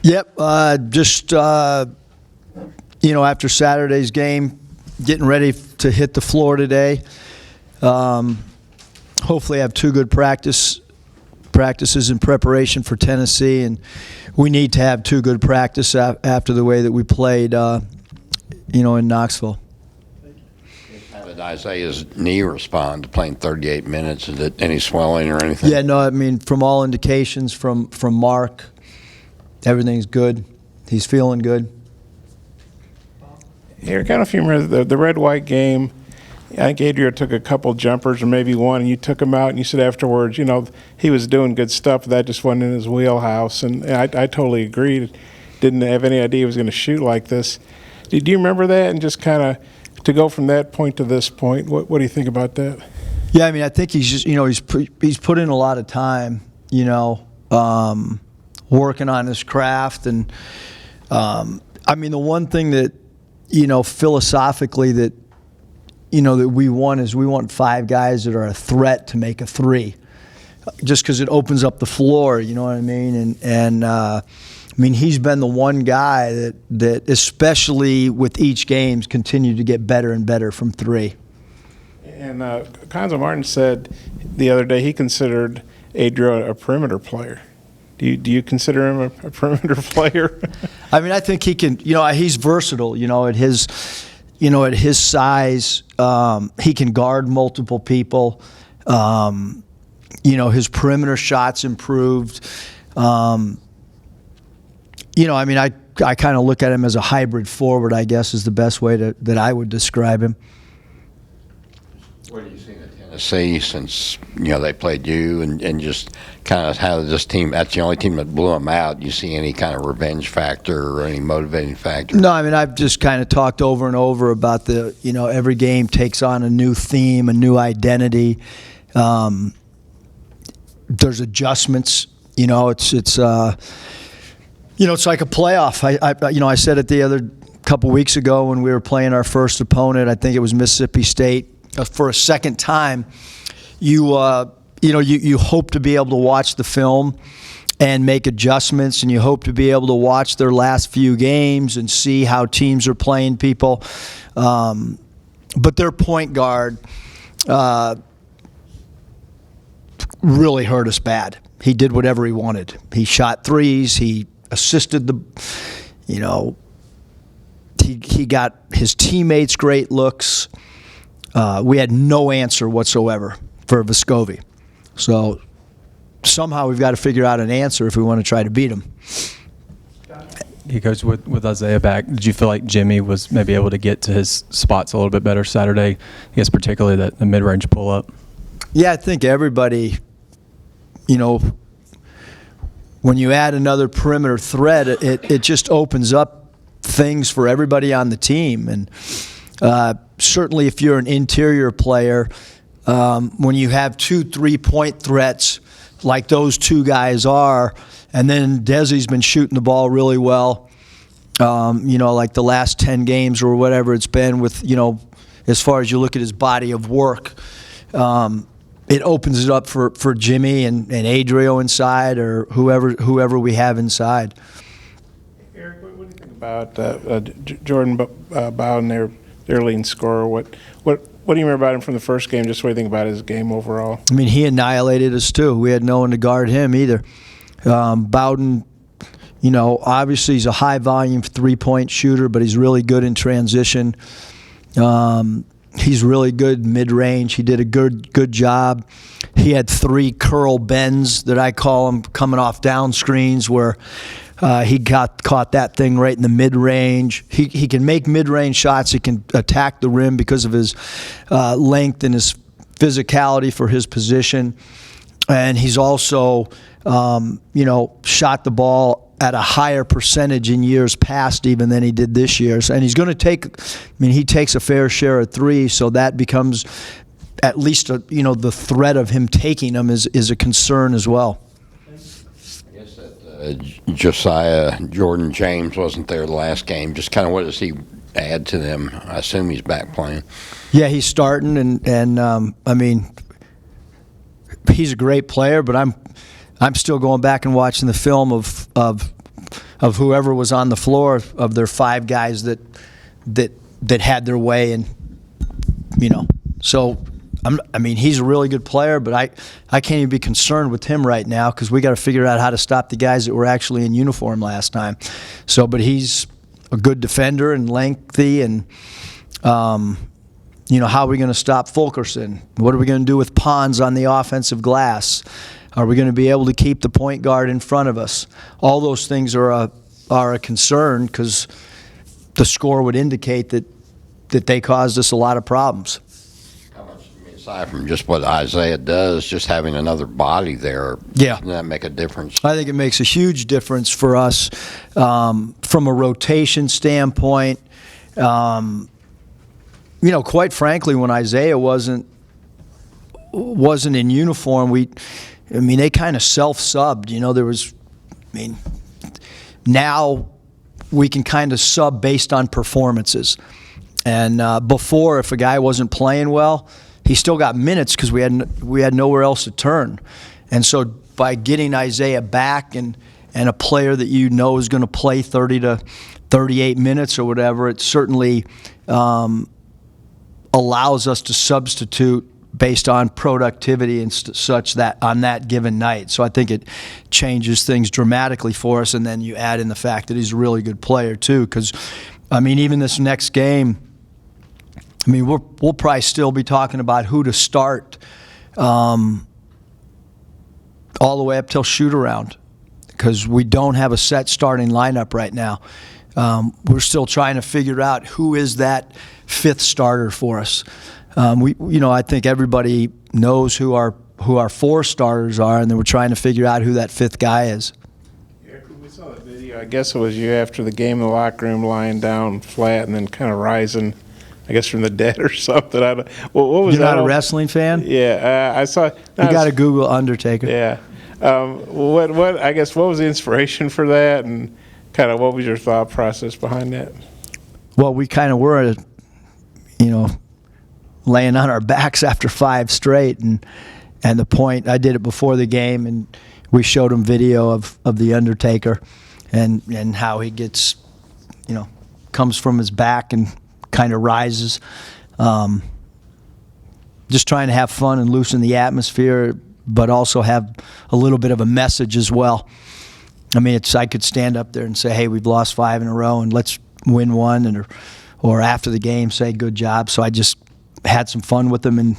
Yep. Just after Saturday's game, getting ready to hit the floor today. Hopefully, have two good practices in preparation for Tennessee, and we need to have two good practices after the way that we played, in Knoxville. How did Isaiah's knee respond to playing 38 minutes? Is it any swelling or anything? Yeah, no, I mean, from all indications from Mark, everything's good. He's feeling good. Eric, I don't know if you remember the red-white game. I think Adrian took a couple jumpers or maybe one, and you took him out, and you said afterwards, he was doing good stuff, but that just wasn't in his wheelhouse. And I totally agreed. Didn't have any idea he was going to shoot like this. Do you remember that? And just kind of to go from that point to this point, what do you think about that? Yeah, I mean, I think he's just, he's put in a lot of time, working on his craft. And, I mean, the one thing that, philosophically that we want 5 guys that are a threat to make a 3, just because it opens up the floor. You know what I mean? And I mean, he's been the one guy that especially with each game's continued to get better and better from 3. And Conzo Martin said the other day he considered Adrian a perimeter player. Do you consider him a perimeter player? I mean, I think he can. He's versatile. At his size, he can guard multiple people. His perimeter shots improved. I mean, I kind of look at him as a hybrid forward, I guess, is the best way that I would describe him. What have you seen at Tennessee since they played you, and just kind of how this team? That's the only team that blew them out. Do you see any kind of revenge factor or any motivating factor? No, I mean, I've just kind of talked over and over about every game takes on a new theme, a new identity. There's adjustments. It's like a playoff. I said it the other couple weeks ago when we were playing our first opponent. I think it was Mississippi State. For a second time, you hope to be able to watch the film and make adjustments, and you hope to be able to watch their last few games and see how teams are playing people. But their point guard really hurt us bad. He did whatever he wanted. He shot threes. He assisted he got his teammates great looks. We had no answer whatsoever for Vescovi. So somehow we've got to figure out an answer if we want to try to beat him. He goes with Isaiah back. Did you feel like Jimmy was maybe able to get to his spots a little bit better Saturday? I guess particularly the mid-range pull-up. Yeah, I think everybody, when you add another perimeter threat, it just opens up things for everybody on the team. And certainly if you're an interior player, when you have 2 3-point threats like those 2 guys are, and then Desi's been shooting the ball really well, like the last 10 games or whatever it's been with, as far as you look at his body of work, it opens it up for Jimmy and Adrio inside or whoever we have inside. Eric, what do you think about Jordan Bowden, their leading scorer? What do you remember about him from the first game? Just what do you think about his game overall? I mean, he annihilated us too. We had no one to guard him either. Bowden, obviously he's a high-volume 3-point shooter, but he's really good in transition. He's really good mid-range. He did a good job. He had 3 curl bends that I call them coming off down screens where he caught that thing right in the mid-range. He can make mid-range shots. He can attack the rim because of his length and his physicality for his position. And he's also, shot the ball at a higher percentage in years past even than he did this year. And he's going to he takes a fair share of 3, so that becomes at least, the threat of him taking them is a concern as well. I guess that Josiah Jordan James wasn't there the last game. Just kind of what does he add to them? I assume he's back playing. Yeah, he's starting, and he's a great player, but I'm still going back and watching the film of whoever was on the floor of their 5 guys that had their way, and so he's a really good player, but I can't even be concerned with him right now because we got to figure out how to stop the guys that were actually in uniform last time. So, but he's a good defender and lengthy, and how are we going to stop Fulkerson? What are we going to do with Pons on the offensive glass? Are we going to be able to keep the point guard in front of us? All those things are a concern because the score would indicate that they caused us a lot of problems. How much, aside from just what Isaiah does, just having another body there, doesn't that make a difference? I think it makes a huge difference for us from a rotation standpoint. Quite frankly, when Isaiah wasn't in uniform, they kind of self-subbed. Now we can kind of sub based on performances. And before, if a guy wasn't playing well, he still got minutes because we had nowhere else to turn. And so by getting Isaiah back and a player that is going to play 30 to 38 minutes or whatever, it certainly allows us to substitute based on productivity and such that on that given night. So I think it changes things dramatically for us, and then you add in the fact that he's a really good player too, because even this next game, we'll probably still be talking about who to start all the way up till shoot around, because we don't have a set starting lineup right now. We're still trying to figure out who is that 5th starter for us. I think everybody knows who our 4 starters are, and then we're trying to figure out who that 5th guy is. Yeah, we saw that video. I guess it was you after the game in the locker room, lying down flat and then kind of rising, I guess, from the dead or something. What was You're that? not a wrestling fan? Yeah, I saw. You got to Google Undertaker. Yeah. What was the inspiration for that, and kind of what was your thought process behind that? Well, we kind of were, laying on our backs after 5 straight, and the point, I did it before the game, and we showed him video of the Undertaker and how he gets, comes from his back and kind of rises. Just trying to have fun and loosen the atmosphere, but also have a little bit of a message as well. I could stand up there and say, hey, we've lost 5 in a row and let's win one, or after the game say good job. So I just had some fun with them and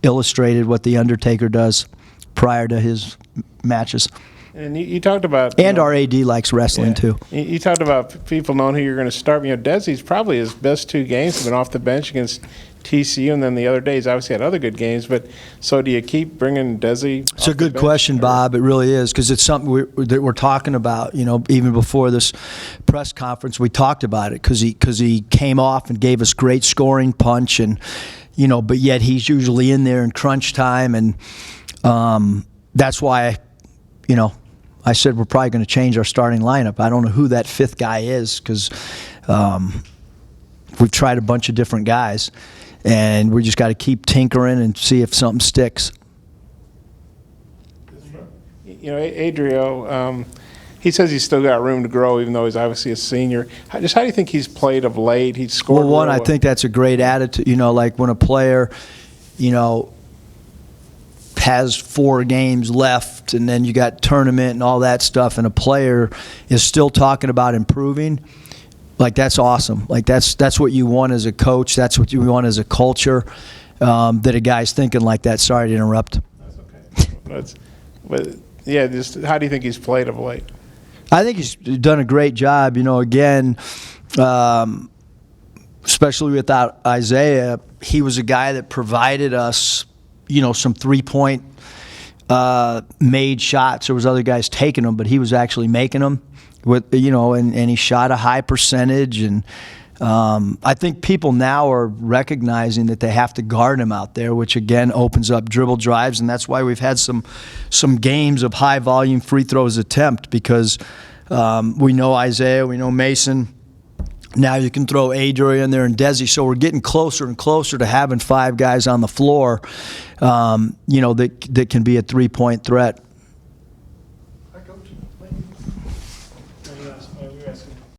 illustrated what the Undertaker does prior to his matches. And you talked about... And our AD likes wrestling, too. You talked about people knowing who you're going to start. Desi's probably his best 2 games have been off the bench against TCU, and then the other days obviously had other good games. But so do you keep bringing Desi? It's a good question, Bob. It really is, because it's something that we're talking about. Even before this press conference, we talked about it because he came off and gave us great scoring punch, and but yet he's usually in there in crunch time, and that's why I said we're probably going to change our starting lineup. I don't know who that 5th guy is, because we've tried a bunch of different guys, and we just got to keep tinkering and see if something sticks. Adrio, he says he's still got room to grow, even though he's obviously a senior. How do you think he's played of late? He's scored. Well, one, I think that's a great attitude. Like when a player, has 4 games left, and then you got tournament and all that stuff, and a player is still talking about improving. Like, that's awesome. Like, that's what you want as a coach. That's what you want as a culture, that a guy's thinking like that. Sorry to interrupt. That's okay. Just how do you think he's played of late? I think he's done a great job. Again, especially without Isaiah, he was a guy that provided us, some 3-point made shots. There was other guys taking them, but he was actually making them. And he shot a high percentage, and I think people now are recognizing that they have to guard him out there, which again opens up dribble drives, and that's why we've had some games of high volume free throws attempt, because we know Isaiah, we know Mason. Now you can throw Adria in there and Desi, so we're getting closer and closer to having 5 guys on the floor, that can be a 3-point threat.